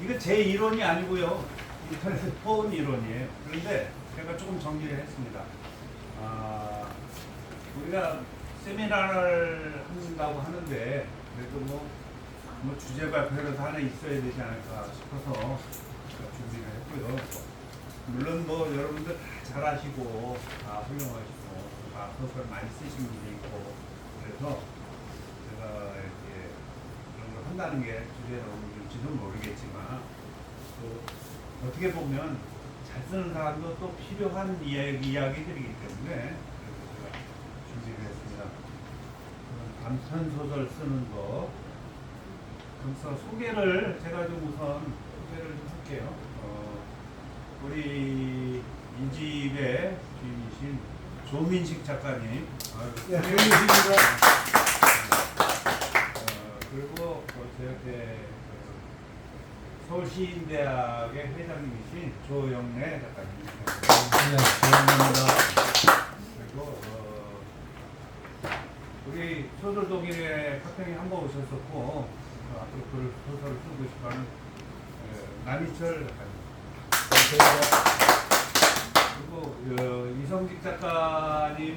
이거 제 이론이 아니고요. 인터넷에 본 이론이에요. 그런데 제가 조금 정리를 했습니다. 우리가 세미나를 한다고 하는데 그래도 뭐 주제 발표라도 하나 있어야 되지 않을까 싶어서 제가 준비를 했고요. 물론 뭐 여러분들 다 잘하시고 다 훌륭하시고 다 소설 많이 쓰신 분도 있고 그래서 제가 이렇게 그런 걸 한다는 게 주제로일지는 모르겠지만 또 어떻게 보면 잘 쓰는 사람도 또 필요한 이야기들이기 때문에 그래서 제가 준비를 했습니다. 단편 소설 쓰는 거. 그래서 소개를 제가 좀 우선 소개를 좀 할게요. 우리 이 집의 주인이신 조민식 작가님. 네, 조민식입니다. 그리고 제 옆에 서울시인대학의 회장님이신 조영래 작가님. 네, 조영래입니다. 그리고 우리 소설동인의 파평에 한번 오셨었고 앞으로 그 소설을 쓰고 싶어하는 남희철 작가님. 그리고 이성직 작가님은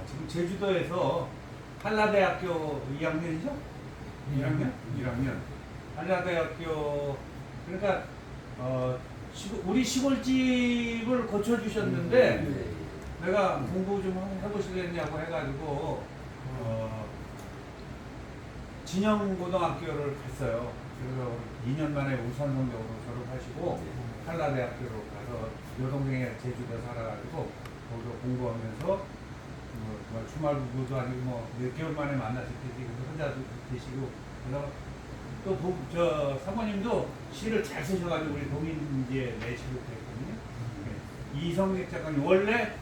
지금 제주도에서 한라대학교 2학년이죠? 1학년? 한라대학교 그러니까 우리 시골집을 고쳐주셨는데 내가 공부 좀 해보시겠냐고 해가지고 진영고등학교를 갔어요. 그래서 2년 만에 울산 성적으로 졸업하시고 한라대학교로 가서 여동생이 제주도 살아가지고 거기서 공부하면서 주말 부부도 아니고 몇 개월 만에 만나서 혼자 계시고 그래서 또 사모님도 시를 잘 쓰셔가지고 우리 동인지에 내시를 했거든요. 이성직 작가님 원래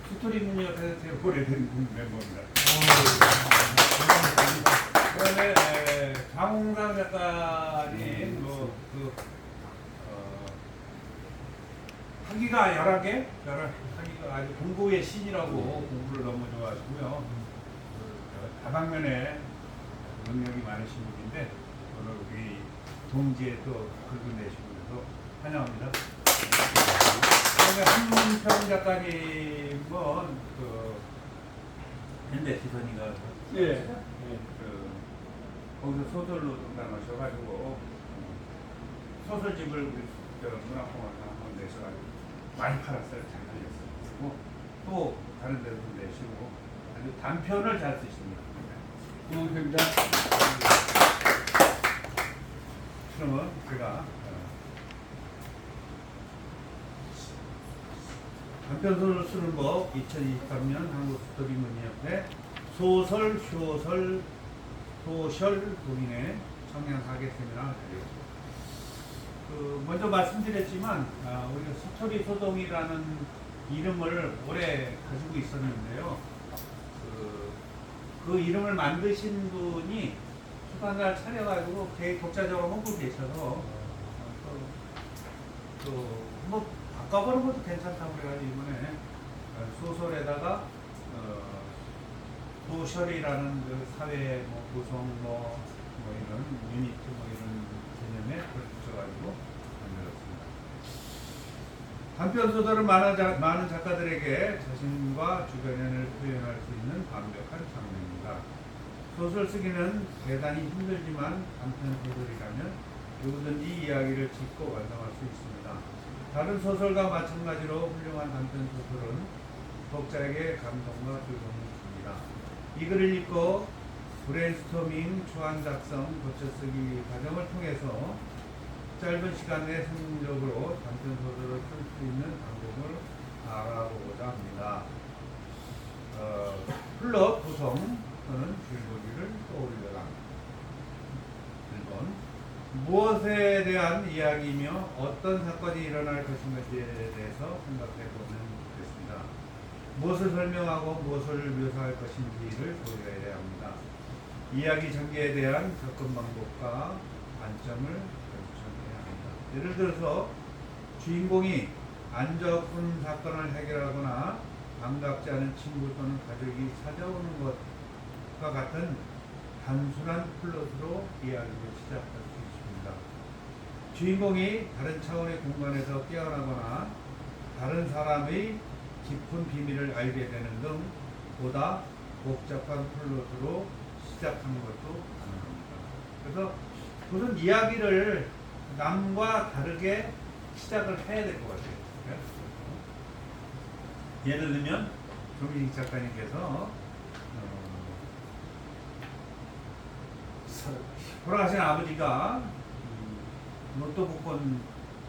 스토리 문협에서 제일 오래된 멤버입니다. 그다음에 강홍상 작가님 학위가 11개? 학위가 아주 공부의 신이라고 공부를 너무 좋아하시고요. 다방면에 능력이 많으신 분인데 오늘 우리 동지에 또 글도 내시고 그래서 환영합니다. 그다음에 한문평 작가님은 현대시선이가 거기서 소설로 등단하셔가지고 소설집을 우리 문학공원에서 한번 내셔가지고 많이 팔았어요. 잘 팔렸어요. 그리고 또 다른 데도 내시고 아주 단편을 잘 쓰십니다. 고맙습니다. 그러면 제가 단편소설 쓰는 법 2023년 한국스토리문협회 소설, 효설, 소셜 동인의 청년 사계 세미나 자리였습니다. 먼저 말씀드렸지만 우리가 스토리 소동이라는 이름을 오래 가지고 있었는데요. 그 이름을 만드신 분이出版사를 차려가지고 되게 독자적으로 하고 계셔서 뭐 바꿔보는 것도 괜찮다고 그래가지고 이번에 소설에다가 소셜이라는 그 사회 구성 이런 유니트 이런 개념에 붙여가지고 만들었습니다. 단편 소설은 많은 작가들에게 자신과 주변을 표현할 수 있는 완벽한 장르입니다. 소설 쓰기는 대단히 힘들지만 단편 소설이라면 누구든지 이야기를 짓고 완성할 수 있습니다. 다른 소설과 마찬가지로 훌륭한 단편 소설은 독자에게 감동과 즐거움을 줍니다. 이 글을 읽고 브레인스토밍, 초안 작성, 고쳐쓰기 과정을 통해서 짧은 시간 내 성공적으로 단편 소설을 쓸 수 있는 방법을 알아보고자 합니다. 플롯 구성 또는 줄거리를 떠올려라. 1번 무엇에 대한 이야기이며 어떤 사건이 일어날 것인가에 대해서 생각해보면 좋겠습니다. 무엇을 설명하고 무엇을 묘사할 것인지를 고려해야 합니다. 이야기 전개에 대한 접근 방법과 관점을 결정해야 합니다. 예를 들어서 주인공이 안 좋은 사건을 해결하거나 반갑지 않은 친구 또는 가족이 찾아오는 것 같은 단순한 플롯으로 이야기를 시작할 수 있습니다. 주인공이 다른 차원의 공간에서 깨어나거나 다른 사람의 깊은 비밀을 알게 되는 등 보다 복잡한 플롯으로 시작하는 것도 가능합니다. 그래서 우선 이야기를 남과 다르게 시작을 해야 될 것 같아요. 예를 들면 조민식 작가님께서 돌아가신 아버지가 로또 복권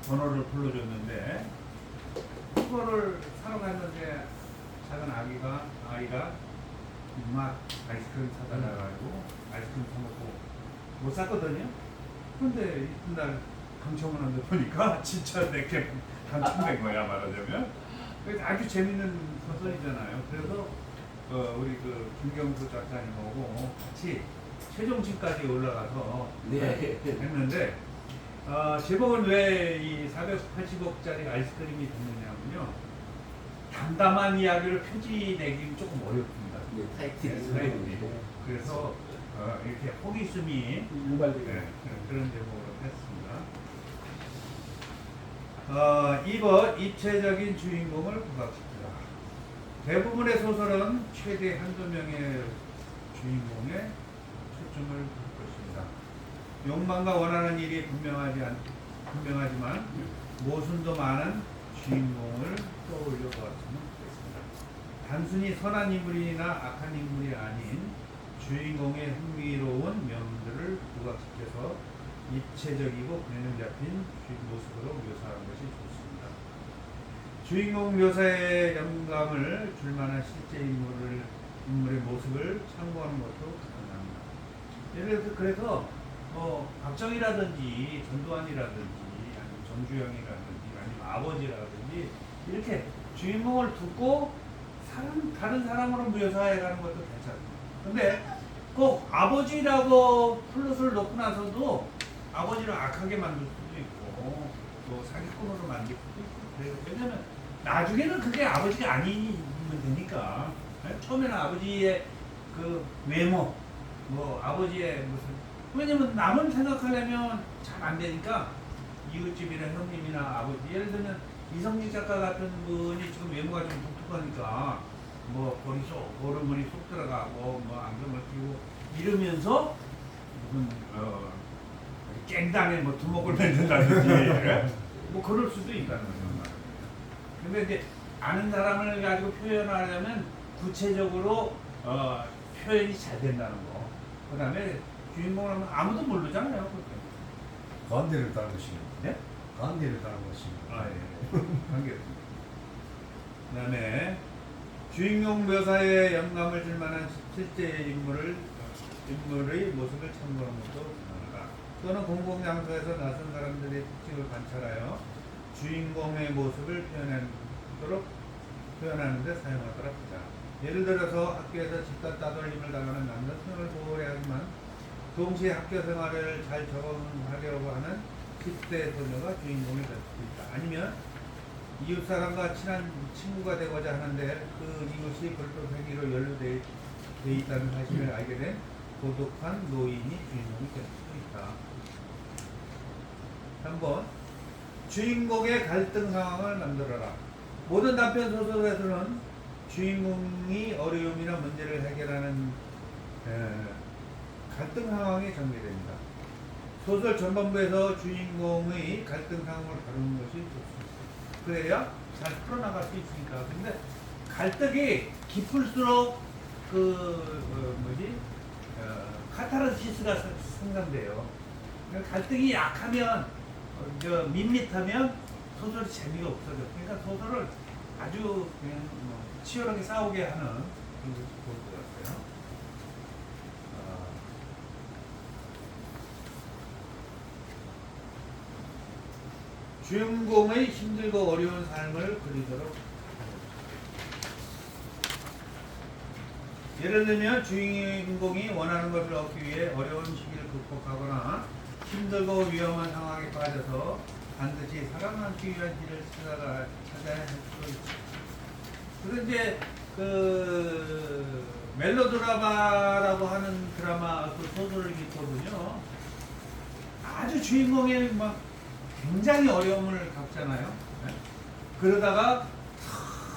번호를 불러줬는데 그거를 사러 갔는데 작은 아이가 막 아이스크림 사달라 가지고 아이스크림 사먹고 못 샀거든요. 근데 이튿날 당첨을 한데 보니까 진짜 내게 당첨된 거야, 말하자면. 아주 재밌는 소설이잖아요. 그래서 우리 그 김경수 작가님하고 같이 최종층까지 올라가서 했는데 제목은 왜 이 480억짜리 아이스크림이 됐느냐면요, 담담한 이야기를 표지내기 조금 어렵습니다. 타이틀이. 그래서 이렇게 호기심이 유발되게 그런 제목으로 했습니다. 2번 입체적인 주인공을 부각시키다. 대부분의 소설은 최대 한두 명의 주인공에 초점을 둘 것입니다. 욕망과 원하는 일이 분명하지만 모순도 많은 주인공을 떠올려 보았으면 좋겠습니다. 단순히 선한 인물이나 악한 인물이 아닌 주인공의 흥미로운 면들을 부각시켜서 입체적이고 균형 잡힌 모습으로 묘사하는 것이 좋습니다. 주인공 묘사에 영감을 줄 만한 실제 인물의 모습을 참고하는 것도 가능합니다. 예를 들어서 그래서 박정희라든지 전두환이라든지 아니면 정주영이라든지 아니면 아버지라든지 이렇게 주인공을 두고 다른 사람으로 묘사해가는 것도 괜찮습니다. 근데 꼭 아버지라고 플롯을 놓고 나서도 아버지를 악하게 만들 수도 있고 또 사기꾼으로 만들 수도 있고 그래요. 왜냐면 나중에는 그게 아버지가 아니면 되니까. 처음에는 아버지의 그 외모, 뭐 아버지의 무슨, 왜냐면 남을 생각하려면 잘 안 되니까 이웃집이나 형님이나 아버지, 예를 들면 이성진 작가 같은 분이 지금 외모가 좀 독특하니까 뭐 머리 쏙 들어가고 뭐 안경을 끼고 이러면서 무슨 깽당에 뭐 두목을 맺는다든지 뭐 그럴 수도 있다는 거죠. 근데 이제 아는 사람을 가지고 표현하려면 구체적으로 표현이 잘 된다는 거. 그 다음에 주인공을 하면 아무도 모르잖아요. 그렇게. 가운데를 닮으시는. 네? 가운데를 닮으시는. 예. 관계없습니다. 그 다음에 주인공 묘사에 영감을 줄 만한 실제 인물의 모습을 참고하는 것도 가능하다. 또는 공공장소에서 낯선 사람들의 특징을 관찰하여 주인공의 모습을 표현하는 데 사용하도록 하자. 예를 들어서 학교에서 집단 따돌림을 당하는 남자친구를 보호해야 하지만 동시에 학교 생활을 잘 적응하려고 하는 10대 소녀가 주인공이 될 수도 있다. 아니면 이웃 사람과 친한 친구가 되고자 하는데 그 이웃이 별도 회기로 연루되어 있다는 사실을 알게 된 고독한 노인이 주인공이 될 수도 있다. 3번 주인공의 갈등 상황을 만들어라. 모든 단편 소설에서는 주인공이 어려움이나 문제를 해결하는 갈등 상황이 전개됩니다. 소설 전반부에서 주인공의 갈등 상황을 다루는 것이 좋습니다. 그래야 잘 풀어나갈 수 있으니까. 근데 갈등이 깊을수록 카타르시스가 생산돼요. 갈등이 약하면 밋밋하면 소설이 재미가 없어져. 그러니까 소설을 아주 그냥 치열하게 싸우게 하는 그런 것이 좋을 것 같아요. 주인공의 힘들고 어려운 삶을 그리도록 예를 들면 주인공이 원하는 것을 얻기 위해 어려운 시기를 극복하거나 힘들고 위험한 상황에 빠져서 반드시 살아남기 위한 길을 찾아야 할 수도 있죠. 그래서 이제 멜로드라마라고 하는 드라마 그 소설이 있거든요. 아주 주인공이 막 굉장히 어려움을 겪잖아요. 네? 그러다가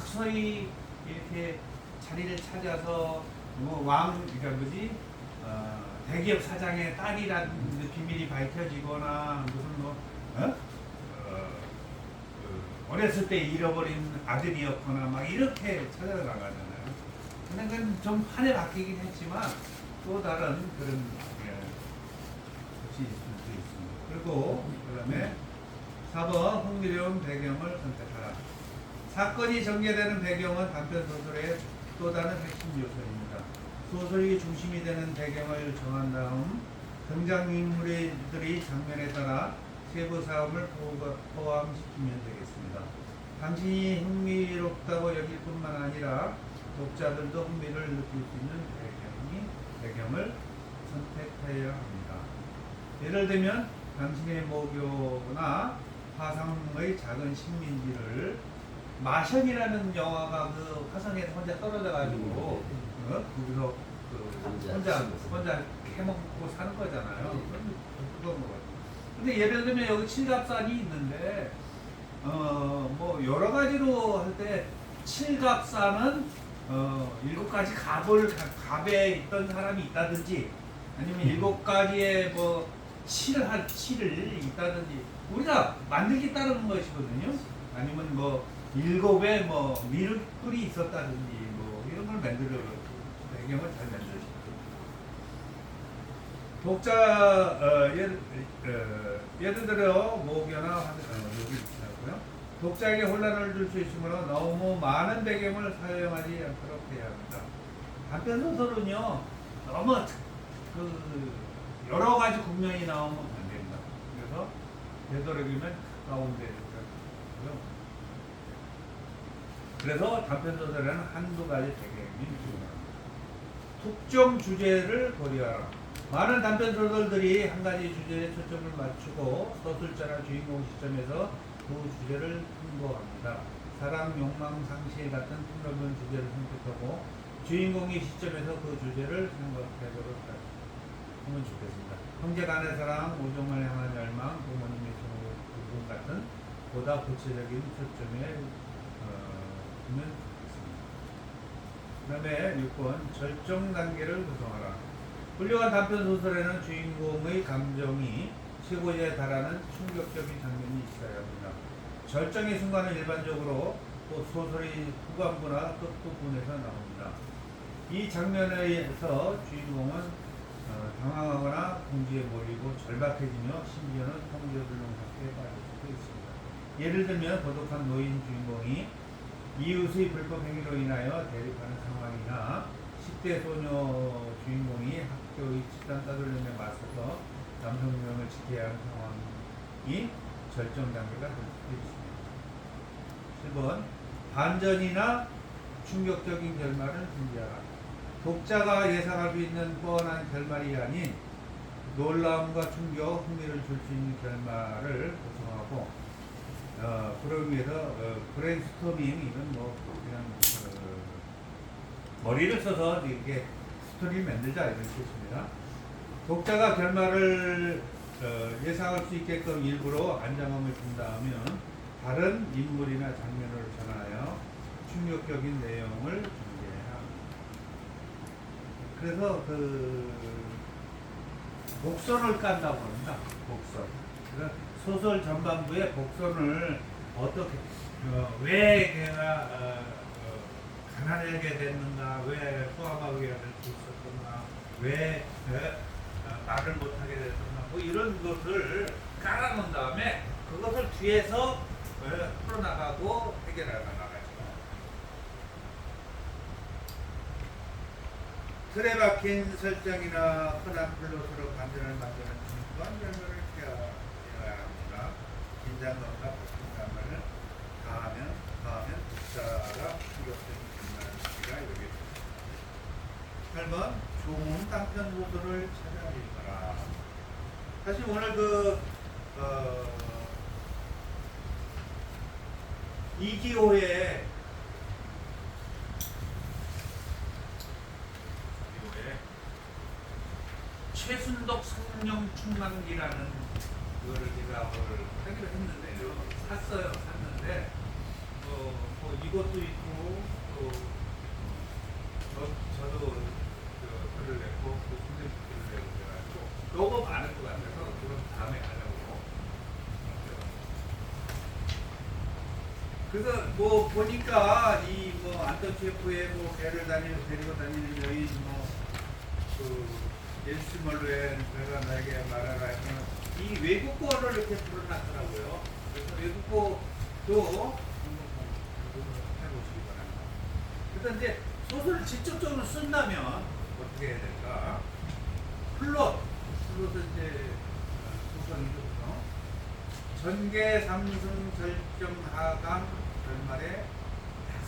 서서히 이렇게 자리를 찾아서 그러니까 뭐지 대기업 사장의 딸이라는 비밀이 밝혀지거나 무슨 어렸을 때 잃어버린 아들이었거나 막 이렇게 찾아나가잖아요. 근데 그건 좀 판에 바뀌긴 했지만 또 다른 그런 것이 있을 수 있습니다. 그리고 그다음에 4번 흥미로운 배경을 선택하라. 사건이 전개되는 배경은 단편 소설의 또 다른 핵심 요소입니다. 소설이 중심이 되는 배경을 정한 다음 등장인물들이 장면에 따라 세부 사업을 포함시키면 되겠습니다. 당신이 흥미롭다고 여길 뿐만 아니라 독자들도 흥미를 느낄 수 있는 배경을 선택해야 합니다. 예를 들면 당신의 모교나 화성의 작은 식민지를 마션이라는 영화가 그 화성에서 혼자 떨어져가지고 거기서 혼자 해먹고 사는 거잖아요. 그건 뭐. 근데 예를 들면 여기 칠갑산이 있는데 뭐 여러 가지로 할 때 칠갑산은 7가지 갑에 있던 사람이 있다든지 아니면 7가지의 뭐 칠을 있다든지 우리가 만들기 따르는 것이거든요. 아니면 뭐 7의 뭐 밀꿀이 있었다든지 뭐 이런 걸 만들어 배경을 잘 만들어주고 독자 예를 들어 모교나 여기 있고요. 독자에게 혼란을 줄 수 있으므로 너무 많은 배경을 사용하지 않도록 해야 합니다. 단편 소설은요 너무 그 여러 가지 국면이 나오면 안 됩니다. 그래서 되도록이면 가운데 그래서 단편 소설에는 한두 가지 배경이 중요합니다. 특정 주제를 고려하라. 많은 단편 소설들이 한 가지 주제에 초점을 맞추고 서술자나 주인공 시점에서 그 주제를 홍보합니다. 사랑, 욕망, 상실 같은 폭넓은 주제를 선택하고 주인공의 시점에서 그 주제를 생각하도록 하면 좋겠습니다. 형제 간의 사랑, 우정을 향한 열망, 부모님의 부분 같은 보다 구체적인 초점에 두면 좋겠습니다. 그 다음에 6번 절정 단계를 구성하라. 훌륭한 단편 소설에는 주인공의 감정이 최고에 달하는 충격적인 장면이 있어야 합니다. 절정의 순간은 일반적으로 또 소설의 후반부나 끝부분에서 나옵니다. 이 장면에서 주인공은 당황하거나 공지에 몰리고 절박해지며 심지어는 통제불능하게 빠질 수도 있습니다. 예를 들면 고독한 노인 주인공이 이웃의 불법 행위로 인하여 대립하는 상황이나 10대 소녀 주인공이 학교의 집단 따돌림에 맞서서 남성명을 지켜야 하는 상황이 절정 단계가 될 수도 있습니다. 7번 반전이나 충격적인 결말을 준비하라. 독자가 예상할 수 있는 뻔한 결말이 아닌 놀라움과 충격, 흥미를 줄 수 있는 결말을 구성하고 그러기 위해서 브레인스토밍 이건 뭐 그냥 머리를 써서 이렇게 스토리를 만들자 이런 뜻입니다. 독자가 결말을 예상할 수 있게끔 일부러 안정감을 준다면 다른 인물이나 장면을 전하여 충격적인 내용을 전개해야 합니다. 그래서 그 복선을 깐다고 합니다. 복선. 그래서 소설 전반부에 복선을 어떻게 왜 걔가 가난하게 됐는가, 왜 포함하게 될 수 있었던가, 왜 말을 못하게 됐던가, 뭐 이런 것을 깔아놓은 다음에 그것을 뒤에서 풀어나가고 해결해 나가죠. 틀에 박힌 설정이나 흔한 플롯으로 반전을 만드는 중요한 결말을 피해야 합니다. 긴장감과 박진감을 가하면 독자가 충격적인 결말을 이루게 됩니다. 8번 좋은 단편 소설을 찾아 읽어라. 사실 오늘 이기호의 충만기라는 그거를 제가 오늘 하기로 했는데요. 샀는데 뭐 이것도 있고 또 저도 글을 냈고 또 선생님 글을 내고 그래가지고 너무 많을 것 같아서 그럼 다음에 하려고. 그래서 뭐 보니까 이 뭐 안토치에프의 뭐 데리고 다니는 여인 뭐그 일스몰루엔 내가 나에게 말하라 해서는 이 외국어를 이렇게 불어놨더라고요. 그래서 외국어도 해보시기 바랍니다. 그래서 이제 소설을 직접적으로 쓴다면 어떻게 해야 될까? 플롯은 이제 소설이죠. 전개, 삼승, 절정, 하강, 결말에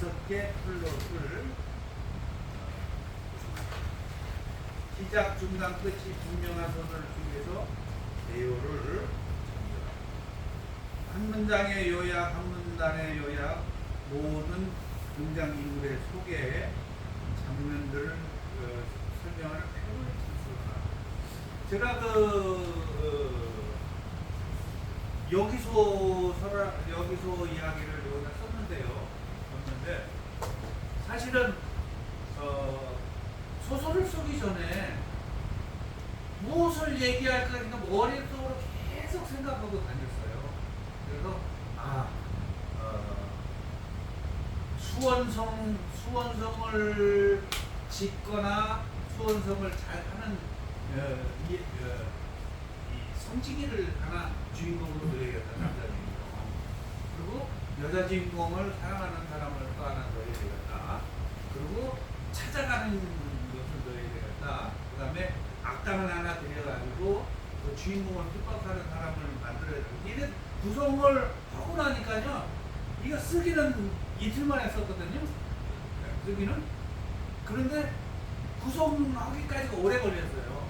5개 플롯을 시작, 중간, 끝이 분명한 소설을 중에서 내용을 한 문장의 요약, 한 문단의 요약, 모든 등장인물의 소개, 장면들을 설명하는 표를 진술하나. 제가 여기서 이야기를 여기다 썼는데 사실은 소설을 쓰기 전에 무엇을 얘기할까 그러니까 머릿속으로 계속 생각하고 다녔어요. 그래서 수원성을 짓거나 수원성을 잘 하는 이 성지기를 하나 주인공으로 넣어야겠다. 남자 주인공. 그리고 여자 주인공을 사랑하는 사람을 또 하나 넣어야 되겠다. 그리고 찾아가는 것을 넣어야 되겠다. 그 다음에 악당을 하나 들여가지고 그 주인공을 핍박하는 사람을 만들어야 되겠다. 이게 구성을 하고 나니까요. 이거 쓰기는 이틀만 했었거든요. 쓰기는. 그런데 구성하기까지가 오래 걸렸어요.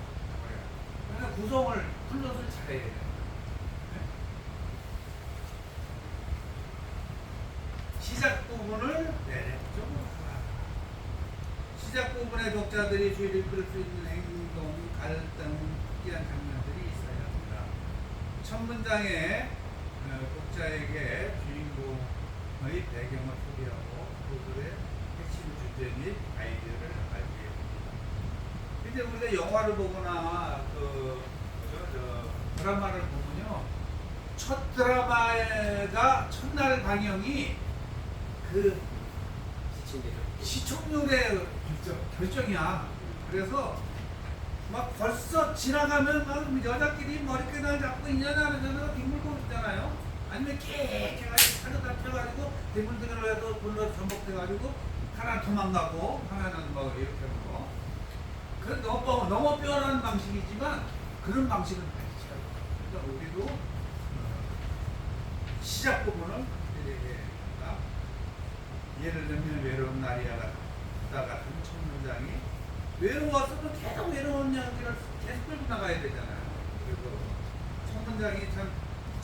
그래서 구성을 플롯을 잘해야 돼요. 시작 부분을 내려쪽으로 하라. 시작 부분에 독자들이 주의를 끌 수 있는 행동, 갈등, 특이한 장면들이 있어야 합니다. 첫 문장에 독자에게 주인공의 배경을 소개하고 그들의 핵심 주제 및 아이디어를 알게 합니다. 근데 우리가 영화를 보거나 드라마를 보면요, 첫 드라마가 첫날 방영이 그 시청률의 결정이야. 그래서 막 벌써 지나가면 막 여자끼리 머리끈을 잡고 있냐나 뒹굴고 있잖아요. 아니면 깨끗하게 차를 펴가지고 뒹굴대기를 해도 불러 전복돼가지고 하나 도망가고 하나는 뭐 이렇게 하는 거. 그 너무 뼈라는 방식이지만 그런 방식은 아니죠. 그러니까 우리도 시작 부분을 예를 들면 외로운 날이야 같은 첫 문장이 외로웠으면 계속 외로운 이야기를 계속 끌고 나가야 되잖아요. 그래서 첫 문장이 참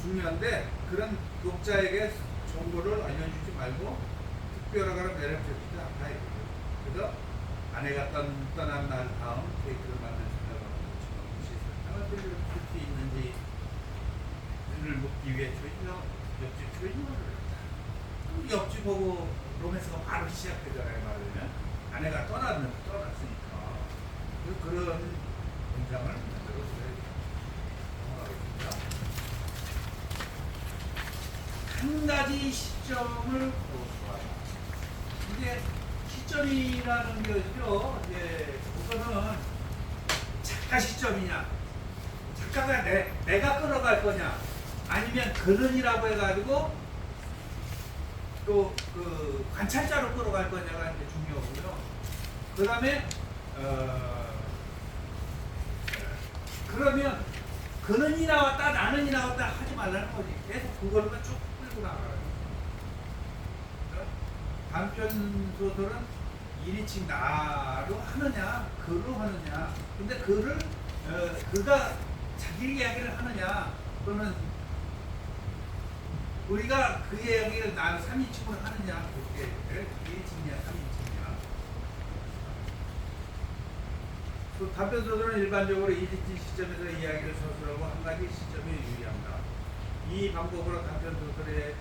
중요한데 그런 독자에게 정보를 알려주지 말고 특별하거나 매력적이지 않다 이거죠. 그래서 아내가 떠난 날 다음 케이크를 만들 생각하고 설탕을 들을 수 있는지를 묻기 위해 옆집 주인을 했다. 옆집 보고 로맨스가 바로 시작되잖아요. 말하면 아내가 떠났으니까 그런 문장을 만들어줘야 넘어가겠습니다. 한 가지 시점을 고수하라. 이게 시점이라는 거죠. 이제 우선은 작가 시점이냐, 작가가 내가 끌어갈 거냐, 아니면 그런이라고 해가지고 또 그 관찰자로 끌어갈 거냐가 이제 중요하고요. 그 다음에 그러면 그는이 나왔다 나는이 나왔다 하지 말라는 거지. 계속 그걸만 쭉 끌고 나가요. 단편 소설은 1인칭 나로 하느냐 그로 하느냐. 근데 그를 그가 자기 이야기를 하느냐 또는 우리가 그 이야기를 나는 3인칭으로 하느냐 그게 2인칭이냐 3인칭이냐. 그 단편 소설은 일반적으로 이집트 시점에서 이야기를 서술하고 한 가지 시점에 유의한다. 이 방법으로 단편 소설의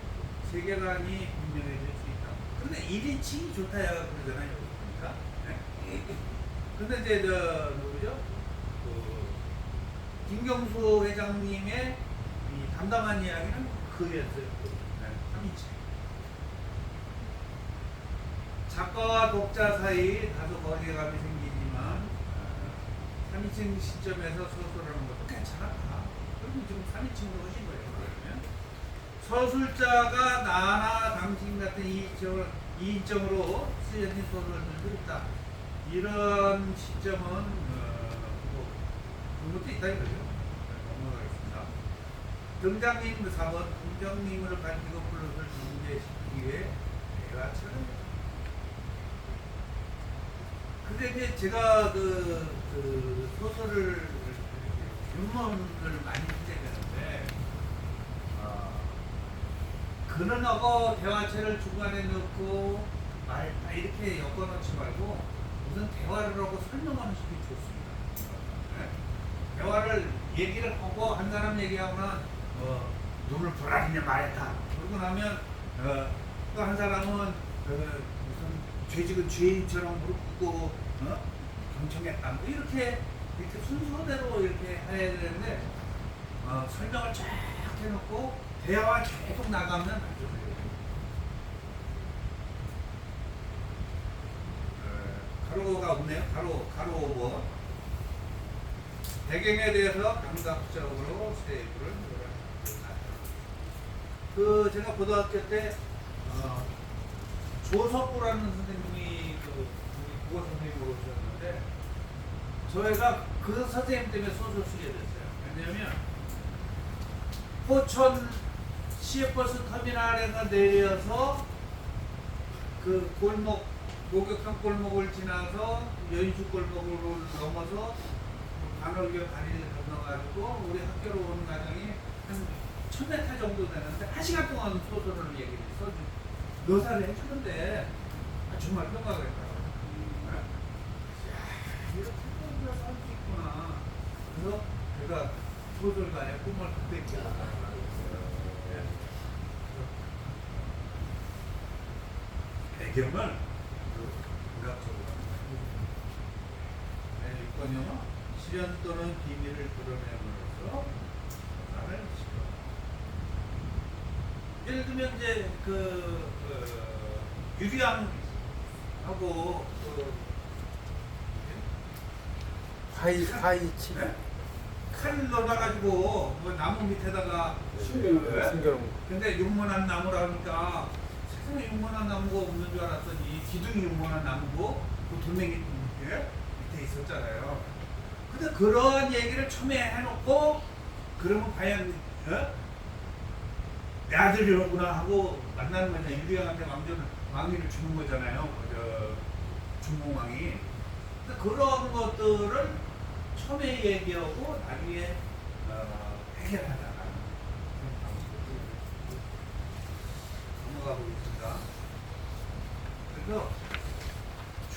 세계관이 분명해질 수 있다. 근데 1인칭이 좋다 그러잖아요. 그러니까. 네? 근데 이제 누구죠? 김경수 회장님의 이 담담한 이야기는 그였어요. 네. 3인칭. 작가와 독자 사이 다소 거리감이 생기지만 3인칭 시점에서 소설하는 것도 괜찮았다. 그럼 지금 3인칭으로 하신 거예요. 그러면 서술자가 나나 당신 같은 이인적으로 쓰여진 소설들도 있다. 이런 시점은 뭐 그런 것도 있다 이거죠. 넘어가겠습니다. 등장인물 4번 등장인물을 가지고 플롯을 전개시키기 위해 대화처럼. 근데 이제 제가 그 소설을 윤문을 많이 쓰게 되는데 근원하고 대화체를 중간에 넣고 말 이렇게 엮어놓지 말고 우선 대화를 하고 설명하는 식이 좋습니다. 네? 대화를 얘기를 하고 한 사람 얘기하거나 눈을 불안하게 말했다. 그러고 나면 또 한 사람은 무슨 죄직은 죄인처럼 무릎 꿇고 경청했다. 뭐 이렇게 순서대로 이렇게 해야 되는데 설명을 쫙 해놓고 대화가 계속 나가면 안 좋아요. 가로가 없네요. 가로 5번. 배경에 대해서 감각적으로 세부를 그 제가 고등학교 때 조석구라는 선생님이 그 국어 선생님으로 오셨는데 저희가 그 선생님 때문에 소설 쓰게 됐어요. 왜냐면 포천 시외버스 터미널에서 내려서 그 골목 목욕탕 골목을 지나서 여인숙 골목으로 넘어서 간월교 다리를 건너가지고 우리 학교로 오는 과정이 한 1000m 정도 되는데 1시간 동안 소설을 얘기해서 묘사를 해주는데 정말 평가가 있더라고요. 이렇게 소설을 할 수 있구나. 그래서 제가 소설가의 꿈을 그때 깨달았어요. 배경을 감각적으로 네, 6번이요. 시련 또는 비밀을 드러내므로써 나를 지켜. 예를 들면 이제 유리왕하고 하이치 네? 칼을 넣어가지고 뭐 나무 밑에다가 순결 근데 육문한 나무라 하니까 세상에 육문한 나무가 없는 줄 알았더니 기둥이 육문한 나무고 그 돌멩이 밑에 있었잖아요. 근데 그런 얘기를 처음에 해놓고 그러면 과연 내 아들이로구나 하고 만나는 거냐. 유리왕한테 왕위를 주는 거잖아요. 중공왕이. 근데 그런 것들을 처음에 얘기하고 나중에 해결하다가 넘어가 보겠습니다. 그래서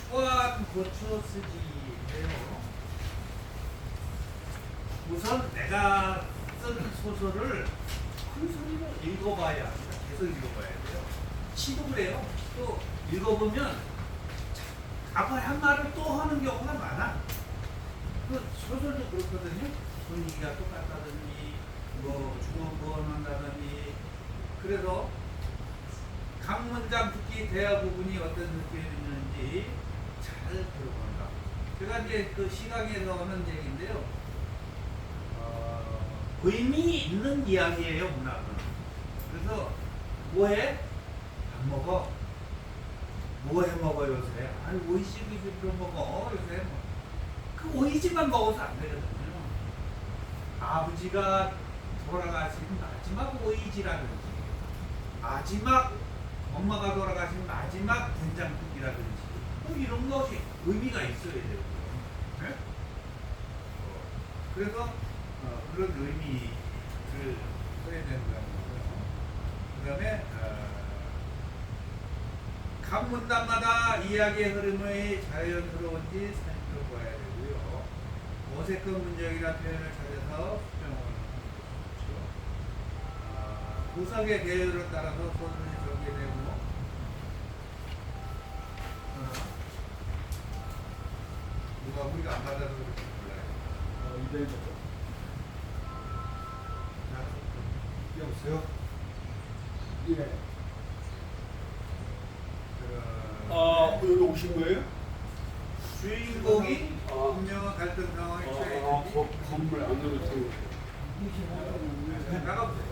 초안 고쳐 쓰기예요. 우선 내가 쓴 소설을 큰 소리로 읽어봐야 합니다. 계속 읽어봐야 돼요. 시도를 해요. 또 읽어보면 앞에 한 말을 또 하는 경우가 많아. 그 소설도 그렇거든요. 분위기가 똑같다든지 뭐 중원한다든지 그래서 각 문장 특히 대화 부분이 어떤 느낌이 있는지 잘 들어본다. 제가 이제 그 시강에서 하는 얘기인데요. 의미 있는 이야기예요, 문학은. 그래서 뭐해? 밥 먹어. 뭐 해 먹어 요새? 아니 오이시비로 먹어 요새. 그 오이지만 먹어서 안 되거든요. 아버지가 돌아가신 마지막 오이지라든지, 마지막 엄마가 돌아가신 마지막 된장국이라든지, 뭐 이런 것이 의미가 있어야 돼요. 네? 그래서 그런 의미를 써야 되는 거고요. 그 다음에 각 문단마다 이야기의 흐름의 자연스러운지 살펴봐야 되고요. 어색한 문장이라는 표현을 찾아서 수정을 하죠. 도상의 계율에 따라서 소설이 전개되고 누가 우리가 안 받아서 그렇게 몰라요. 이대부터. 여보세요? 예. 여기 오신 거예요? 주인공이 분명한 갈등 상황에 처해 있는지 건물 안으로 들어. 나가보세요.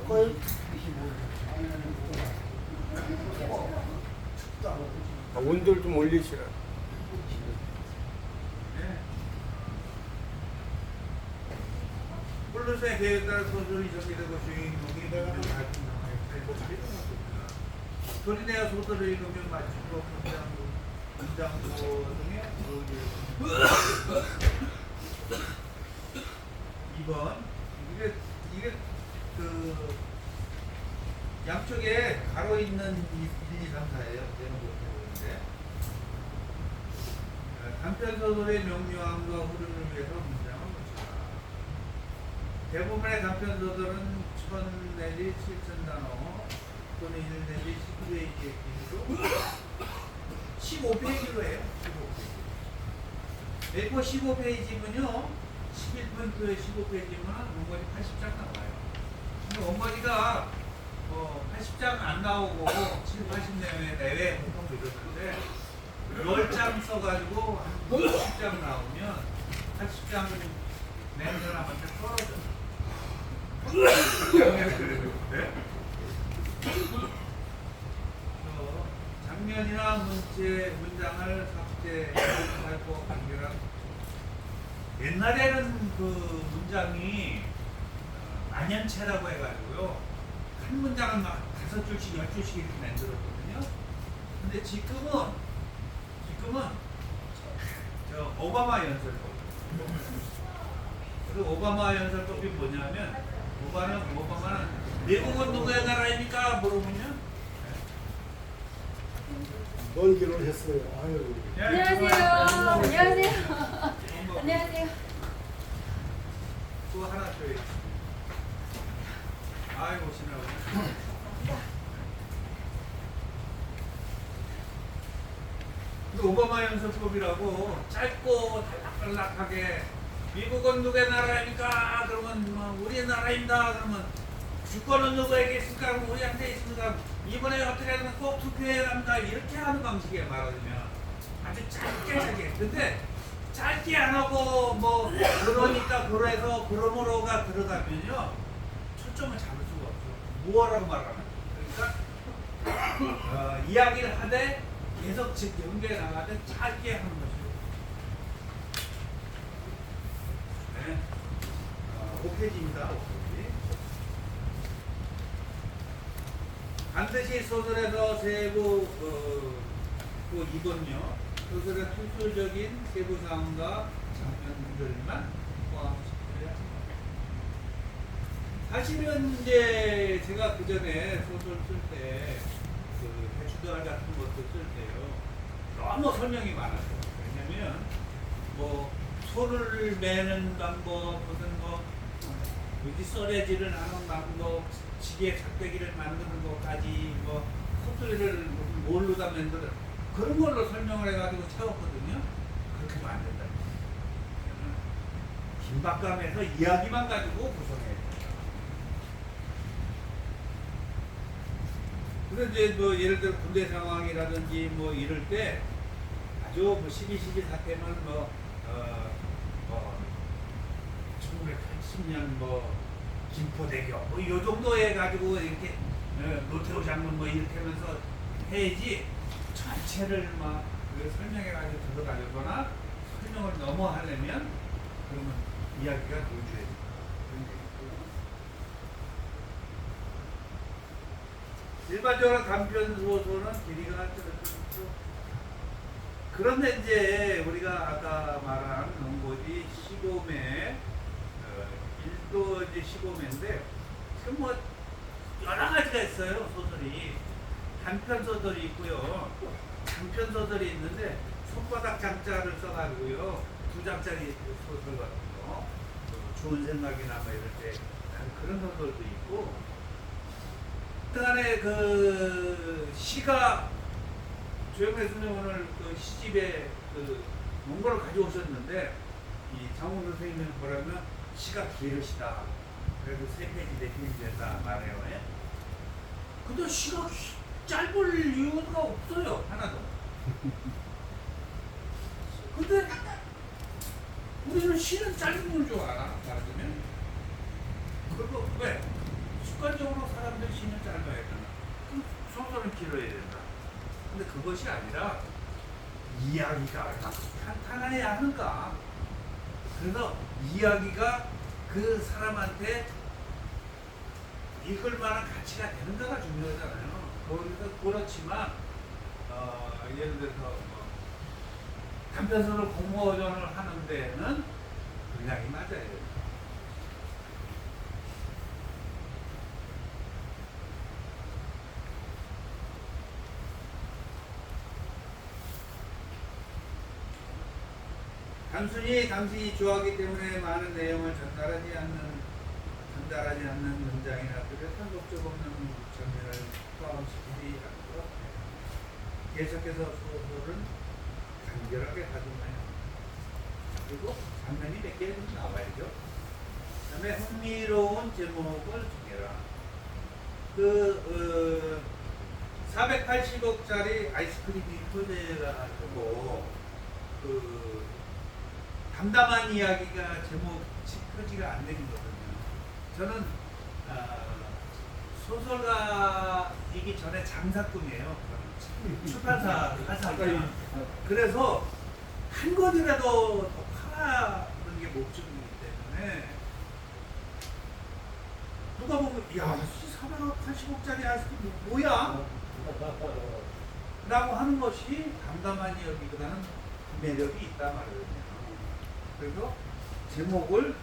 온도를 좀 올리시라. 네. 플루스의 계획에 따라 소설이 전개되고 주인공이 분명한 갈등 상황에 처해 있습니다. 소리내어 소설을 읽으면 마치고 문장도 등의 2번 이게 그 양쪽에 가로 있는 1, 2, 3, 4예요. 얘는 못해보는데 단편 소설의 명료함과 흐름을 위해서 문장을 고치라. 대부분의 단편 소설은 1000 내지 7000 단어 또는 1 내지 19페이지의 길이로 15페이지로 해요. 15페이지. A4 15페이지면요. 11분표에 15페이지면 원고지 80장 나와요. 근데 원고지가 80장 안 나오고 7, 80 내외 보통 그러는데 10장 써가지고 한 60장 나오면 80장 낸 사람한테 떨어져요. 장면이나 문장을 삭제하고 관계랑 옛날에는 그 문장이 만연체라고 해가지고요 한 문장을 막 5줄씩 10줄씩 이렇게 만들었거든요. 근데 지금은 저 오바마 연설법. 그 오바마 연설법이 뭐냐면 오바마는 미국은 누구의 나라입니까? 물어보면 뭘 결혼했어요? 아유. 안녕하세요. 안녕하세요. 안녕하세요. 또 하나 줘야지. 아이고 지나고. 그 오바마 연설법이라고 짧고 단락단락하게 미국은 누구의 나라입니까? 그러면 뭐 우리의 나라입니다. 그러면 주권은 누구에게 있습니까? 그럼 우리한테 있습니다. 이번에 어떻게 하면 꼭 투표해야 합니다. 이렇게 하는 방식에 말하면 아주 짧게. 근데 짧게 안 하고 뭐 그러니까 그래서 그러므로가 들어가면요 초점을 잡을 수가 없어. 뭐라고 말하면 그러니까 이야기를 하되 계속 즉 연결해 나가되 짧게 하는 것이죠. 네. 5페이지입니다. 5페이지. 반드시 소설에서 세부 또 2번요. 소설의 투술적인 세부 사항과 장면들만 포함시켜야 합니다. 사실은 이제 제가 그 전에 소설 쓸 때 그 대추달 같은 것도 쓸 때요 너무 설명이 많았어요. 왜냐면 뭐 소를 매는 방법, 무슨 뭐 여기 썰애질을 하는 방법, 지게 작대기를 만드는 것까지 뭐 코트를 뭘로다 만들어 그런 걸로 설명을 해가지고 채웠거든요. 그렇게 하면 안 된다. 긴박감에서 이야기만 가지고 구성해야 된다. 그래서 이제 뭐 예를 들어 군대 상황이라든지 뭐 이럴 때 아주 뭐 12.12 사태는 뭐 1980년 뭐 김포대교 뭐 이 정도 해가지고 이렇게 노태우 장군 뭐 이렇게 하면서 해야지 전체를 막 설명해가지고 들어가려거나 설명을 넘어 하려면 그러면 이야기가 노출해져. 일반적으로 단편 소설은 길이가 짧죠. 그런데 이제 우리가 아까 말한 원고지 15매 1도 이제 15매인데 지금 뭐 여러 가지가 있어요. 소설이 단편 소설이 있고요, 장편 소설이 있는데 손바닥 장자를 써가지고요 2장짜리 소설 같은 거. 좋은 생각이나 뭐 이럴 때 그런 소설도 있고 그간에 그 시가 조영래 선생님 오늘 그 시집에 그 원고를 가져오셨는데 이 장훈 선생님이 뭐라면 시가 기르시다. 그래서 3페이지 4페이지 된다 말해요. 예? 근데 시가 짧을 이유가 없어요. 하나도. 근데 우리는 시는 짧은 걸 줄 알아. 말하자면. 그리고 왜? 습관적으로 사람들 시는 짧아야 되나? 그럼 소설은 길어야 된다. 근데 그것이 아니라 이야기가 탄탄해야 하는가? 그래서 이야기가 그 사람한테 읽을 만한 가치가 되는가가 중요하잖아요. 거기서 그렇지만 예를 들어서 뭐 단편소설 공모전을 하는 데는 분량이 맞아요. 단순히 당신이 좋아하기 때문에 많은 내용을 전달하지 않는 문장이나 뚜렷한 목적 없는 장면을 포함시키지 않고 계속해서 소설은 간결하게 다듬어요. 그리고 장면이 몇 개 나와야죠. 그 다음에 흥미로운 제목을 정해라. 480억짜리 아이스크림이 소재가 되고 담담한 이야기가 제목 표지가 안 되는 거거든요. 저는 소설가이기 전에 장사꾼이에요. 출판사 사장이에요. 그래서 한 권이라도 더 팔아는 게 목적이기 때문에 누가 보면 야 480억짜리 아이스크림 뭐야? 라고 하는 것이 담담한 이야기보다는 매력이 있단 말이거든요. 그래서 제목을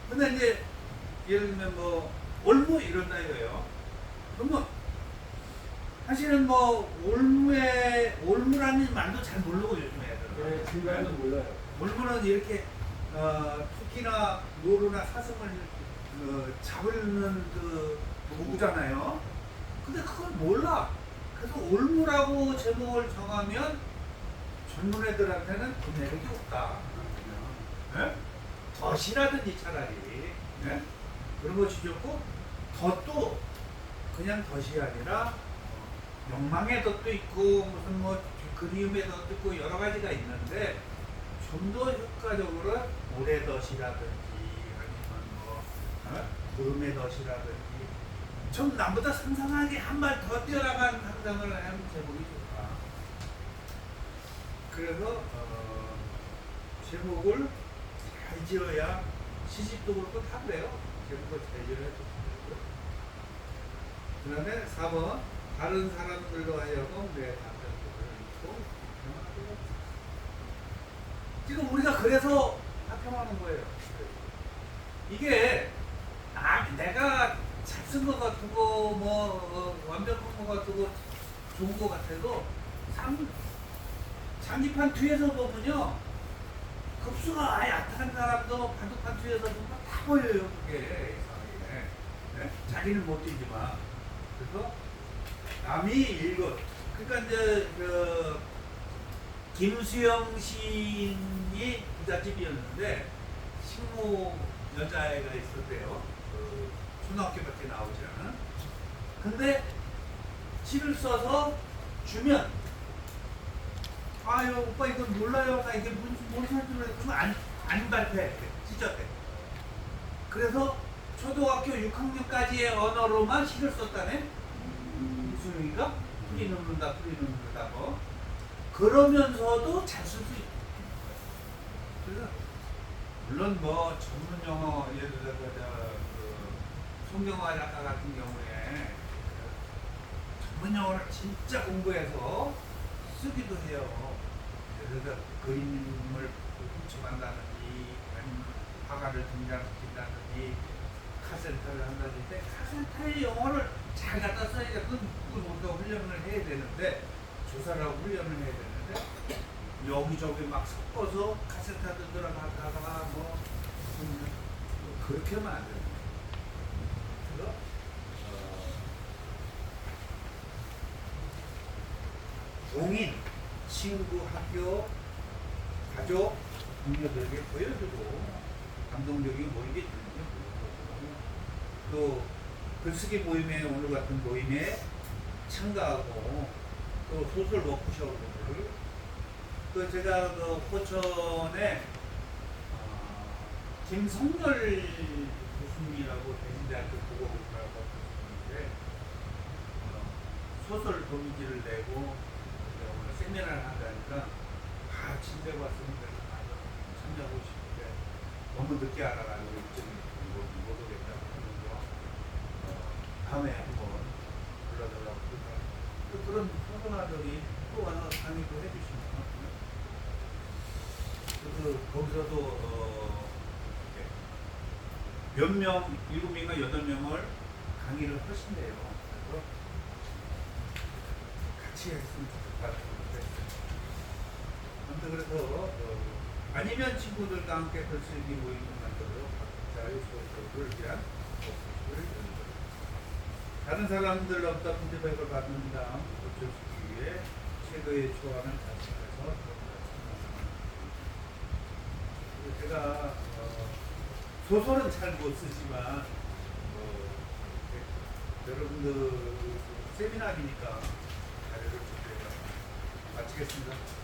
근데 이제 예를 들면 뭐 올무 이런다 이거예요. 그러면 사실은 뭐 올무라는 말도 잘 모르고 요즘 애들은. 네, 중간은 몰라요. 올무는 이렇게 토끼나 노루나 사슴을 잡는 그 도구잖아요. 근데 그걸 몰라. 그래서 올무라고 제목을 정하면 젊은 애들한테는 그 매력이 없다. 네? 덫이라든지 차라리 네? 그런 것이 좋고 덫도 그냥 덫이 아니라 욕망의 덫도 있고 무슨 뭐 그리움의 덫도 있고 여러 가지가 있는데 좀 더 효과적으로 모래덫이라든지 아니면 뭐 구름의 덫이라든지 좀 남보다 상상하게 한 발 더 뛰어나간 상상을 하는 제목이 좋다. 그래서 제목을 잘 지어야 시집도 그렇고 다 그래요. 제목을 잘 지어야 좋고. 그 다음에 4번 다른 사람들로 하여금 내 답변을 읽고 평하도록. 지금 우리가 그래서 합평하는 거예요. 이게 내가 잘 쓴 것 같고 뭐 완벽한 것 같고 좋은 것 같아도 장기판 뒤에서 보면요 급수가 얕은 사람도 바둑판 뒤에서 보면 다 보여요. 그게 이상하게. 네? 자기는 못 뛰지만 그래서 남이 읽어 그러니까 이제 김수영 시인이 부잣집이었는데 식모 여자애가 있었대요. 초등학교밖에 나오지 않은. 근데 시를 써서 주면 아유 오빠 이건 몰라요. 나 이게 뭔 소리를 해. 그러면 안 발표해. 찢었대. 그래서 초등학교 6학년까지의 언어로만 시를 썼다네. 수영이가 풀이 눕는다 뭐. 그러면서도 잘 쓸 수 있다. 그래서 물론 뭐 전문 용어 예를 들어서 송경화 작가 같은 경우에 전문 용어를 진짜 공부해서 쓰기도 해요. 예를 들어 그림을 훔쳐간다든지 아니면 화가를 등장시킨다든지 카센터를 한다든지 카센터의 영어를 잘 갖다 써야 돼. 그건 모두 훈련을 해야 되는데 조사라고 훈련을 해야 되는데 여기저기 막 섞어서 카세트 들어가다가 뭐 그렇게 하면 안 돼요. 그래서 공인, 친구, 학교, 가족, 동료들에게 보여주고 감동적인 모임이 되는 또 글쓰기 모임에 오늘 같은 모임에 참가하고 또 소설 워크숍을 또 제가 그 포천에 김성렬 교수님이라고 대신대학교 국어국가라고 교수님인데 소설 도미지를 내고 오늘 세미나를 한다니까 진짜 왔으면 내가 참여하고 싶은데 너무 늦게 알아가지고 일정이 못 오겠다고 하면서 다음에 한번 불러달라고 또 그런 소설가들이 또 와서 강의도 해주시면 그래서 거기서도 몇 명, 7명인가 8명을 강의를 하신대요. 그래서 같이 했으면 좋겠다고 그랬어요. 아무튼 그래서 아니면 친구들과 함께 글쓰기 모임을 만들어 각자의 소설을 위한 목표를 이룬다. 다른 사람들로부터 피드백을 받는 다음 고쳐주기 위해 최고의 초안을 작성해서 제가 소설은 잘 못 쓰지만 여러분들 세미나이니까 자료를 준비해서 마치겠습니다.